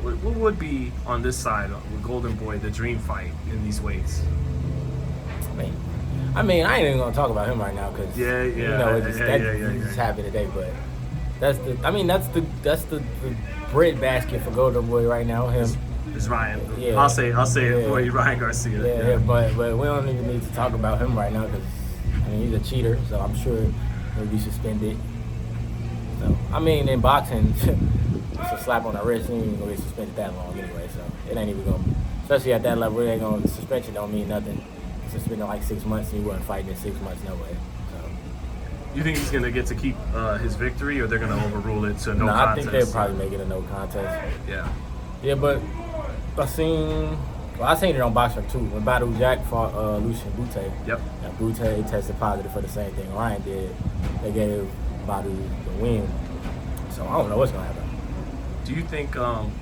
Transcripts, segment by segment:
What would be on this side with Golden Boy the dream fight in these weights? I ain't even gonna talk about him right now because it just happened today. But that's the bread basket for Golden Boy right now. Him. It's Ryan. Yeah. I'll say it for you, Ryan Garcia. Yeah. But we don't even need to talk about him right now because he's a cheater. So I'm sure he'll be suspended. So in boxing, it's a slap on the wrist. He ain't even gonna get suspended that long anyway. So it ain't even gonna, especially at that level, it ain't gonna, suspension don't mean nothing. Suspended like 6 months and he wasn't fighting in 6 months no way. So you think he's gonna get to keep his victory, or they're gonna overrule it to no contest? I think they'll probably make it a no contest. Yeah, but I seen it on Boxer too when Badou Jack fought Lucien Boutte. Yep. And Boutte tested positive for the same thing Ryan did. They gave Badou the win. So I don't know what's gonna happen. Do you think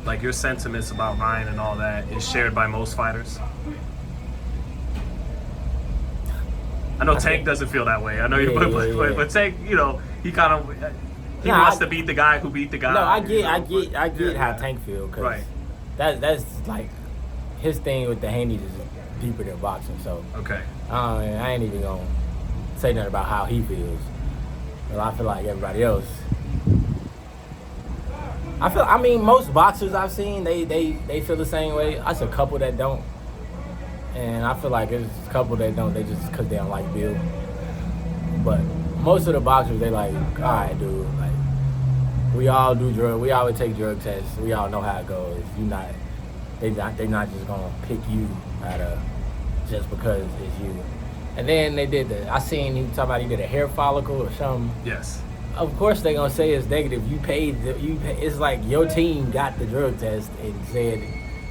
like your sentiments about Ryan and all that is shared by most fighters? I know Tank doesn't feel that way. I know but Tank, he kind of wants to beat the guy who beat the guy. No, I get how Tank feels because that's like his thing with the Haney is deeper than boxing. So okay, I ain't even gonna say nothing about how he feels. But I feel like everybody else. Most boxers I've seen they feel the same way. I see a couple that don't. And I feel like there's a couple that don't, they just because they don't like Bill. But most of the boxers, they like, all right, dude, like, we all do drugs, we always take drug tests, we all know how it goes. They're not just gonna pick you just because it's you. And then they did I seen he talking about he did a hair follicle or something. Yes. Of course they gonna say it's negative. It's like your team got the drug test and said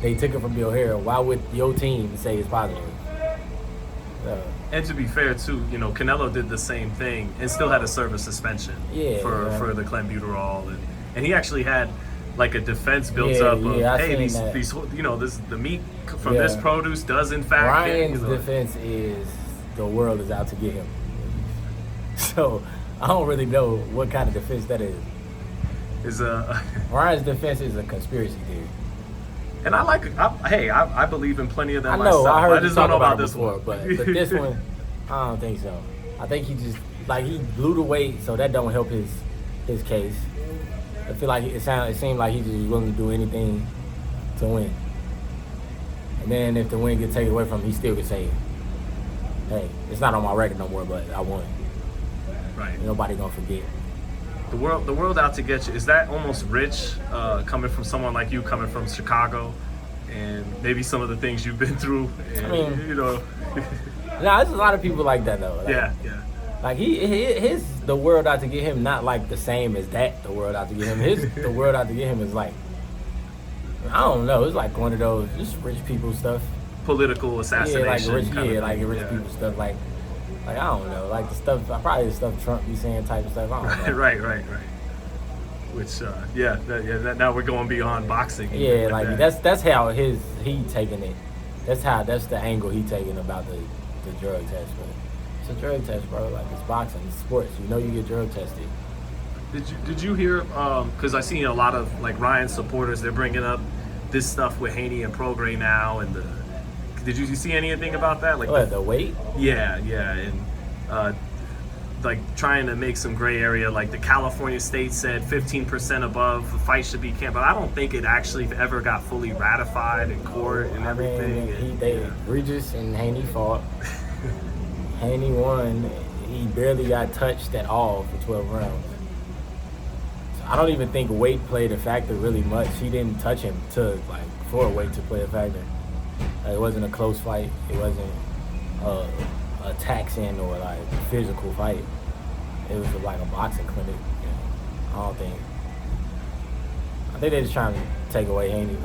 they took it from your hair. Why would your team say it's positive? And to be fair, too, Canelo did the same thing and still had to serve a suspension for the clenbuterol, and he actually had like a defense built up of the meat from this produce does in fact. Ryan's defense is the world is out to get him. So I don't really know what kind of defense that is. Ryan's defense is a conspiracy theory. And I believe in plenty of them myself. I heard I just don't know about this before, one. But this one, I don't think so. I think he just he blew the weight, so that don't help his case. I feel like it seemed like he just willing to do anything to win. And then if the win gets taken away from him, he still could say, "Hey, it's not on my record no more, but I won." Right. Nobody gonna forget. The world out to get you. Is that almost rich coming from someone like you, coming from Chicago, and maybe some of the things you've been through? And, there's a lot of people like that though. Yeah. Like his the world out to get him not like the same as that. The world out to get him. The world out to get him is like, I don't know. It's like one of those just rich people stuff. Political assassination. Rich people stuff. Like I don't know, like probably the stuff Trump be saying type of stuff. I don't know. Right. Which, now we're going beyond boxing. Yeah, like that's how he taking it. That's the angle he taking about the drug test. But it's a drug test, bro. Like it's boxing, it's sports. You get drug tested. Did you hear? Because I seen a lot of like Ryan supporters. They're bringing up this stuff with Haney and Prograis now, and did you see anything about that? Like the weight? Yeah, and like trying to make some gray area. Like the California state said 15% above the fight should be canned, but I don't think it actually ever got fully ratified in court and everything. Regis and Haney fought. Haney won. He barely got touched at all for 12 rounds. So I don't even think weight played a factor really much. He didn't touch him for weight to play a factor. It wasn't a close fight. It wasn't a taxing or like physical fight. It was like a boxing clinic. I think they're just trying to take away Haney,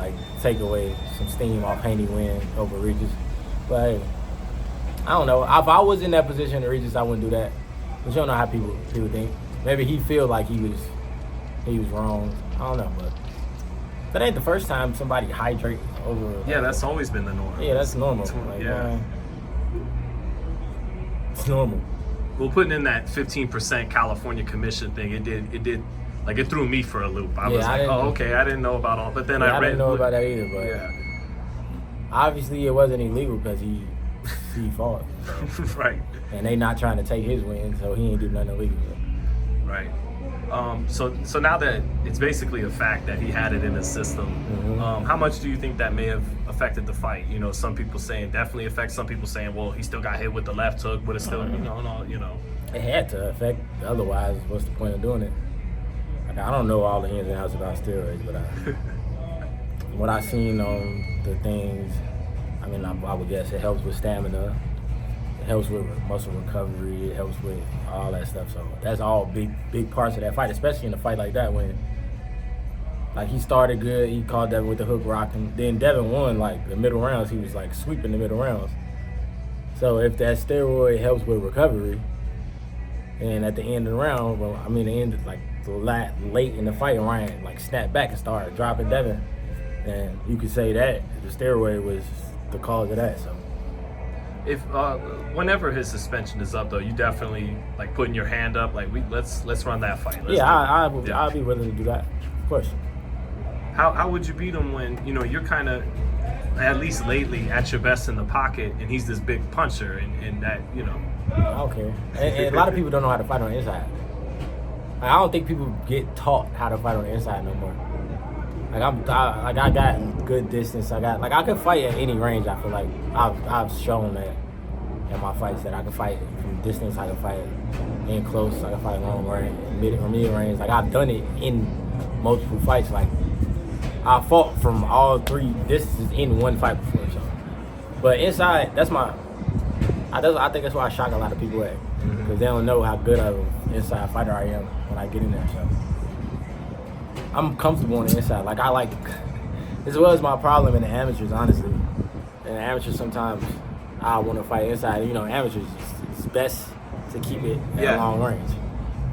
take away some steam off Haney win over Regis. But hey, I don't know. If I was in that position of Regis, I wouldn't do that. But you don't know how people think. Maybe he feel like he was wrong. I don't know, but that ain't the first time somebody hydrate over. Yeah, that's always been the norm. Yeah, that's normal. It's normal. Well, putting in that 15% California commission thing, it did Like it threw me for a loop. I Yeah, was I like, didn't- oh, okay, I didn't know about all. But then Yeah, I I read. didn't know about that either, but Yeah. obviously it wasn't illegal because he fought. So. Right. And they not trying to take his win, so he ain't do nothing illegal. Right. So now that it's basically a fact that he had it in his system, how much do you think that may have affected the fight? You know, some people saying definitely affects. Some people saying, well, he still got hit with the left hook, but it's still, you know. It had to affect. Otherwise, what's the point of doing it? Like, I don't know all the ins and outs about steroids, but what I seen on the things, I mean, I would guess it helps with stamina. It helps with muscle recovery. It helps with all that stuff. So that's all big parts of that fight, especially in a fight like that when, like, he started good. He caught Devin with the hook rocking. Then Devin won, like, the middle rounds. He was, like, sweeping the middle rounds. So if that steroid helps with recovery, and at the end of the round, well, I mean, the end, like, late in the fight, Ryan, like, snapped back and started dropping Devin. And you could say that the steroid was the cause of that, so. If whenever his suspension is up, though, you definitely like putting your hand up, like let's run that fight. I'll be willing to do that, of course. How would you beat him when you're kind of, at least lately, at your best in the pocket, and he's this big puncher, and that I don't care. And a lot of people don't know how to fight on the inside. Like, I don't think people get taught how to fight on the inside no more. Like I got good distance. I could fight at any range. I feel like I've shown that in my fights that I can fight from distance. I can fight in close. I can fight long range, mid range. Like I've done it in multiple fights. Like I fought from all three distances in one fight before. So, but inside, I think that's why I shock a lot of people at, because they don't know how good of an inside fighter I am when I get in there. So. I'm comfortable on the inside. Like this was my problem in the amateurs, honestly. In the amateurs, sometimes I want to fight inside. Amateurs, it's best to keep it at long range.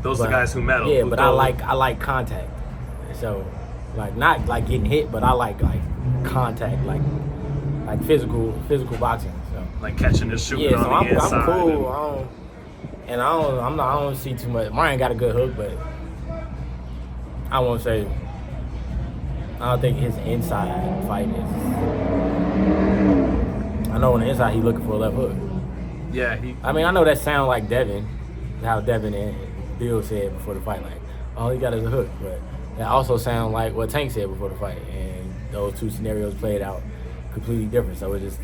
Those are the guys who medal. Yeah, but I like contact. So, like not like getting hit, but I like contact, like physical boxing. So like catching and shooting on the inside. I'm cool. I don't see too much. Ryan got a good hook, but. I won't say. I don't think his inside fight is. I know on the inside he's looking for a left hook. Yeah, I mean, I know that sound like Devin, how Devin and Bill said before the fight, like, all he got is a hook. But that also sound like what Tank said before the fight, and those two scenarios played out completely different. So it just,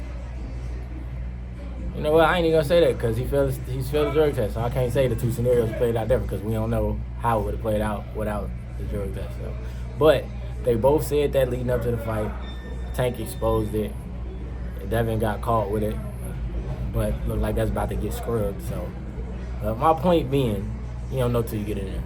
you know what? I ain't even gonna say that because he failed the drug test. So I can't say the two scenarios played out different because we don't know how it would have played out without the drug test. So. But they both said that leading up to the fight. Tank exposed it. Devin got caught with it, but looked like that's about to get scrubbed. So my point being, you don't know till you get in there.